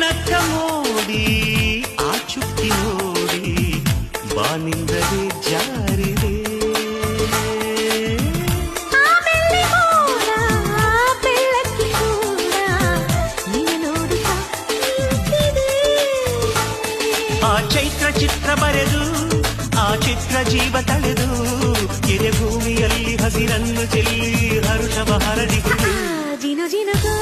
ನಕ್ಕ ಮೋಡಿ ಆ ಚುಕ್ಕಿ ನೋಡಿ ಬಾನಿಂದಲೇ ಜಾರಿದೆ ಆ ಚೈತ್ರ ಚಿತ್ರ ಬರೆದು ಆ ಚಿತ್ರ ಜೀವ ತಳೆದು ಕೆರೆ ಭೂಮಿಯಲ್ಲಿ ಹಸಿರನ್ನು ಚೆಲ್ಲಿ ಹರುಷವ ಹರಡಿದೆ ಜಿನು ಜಿನುಗೋ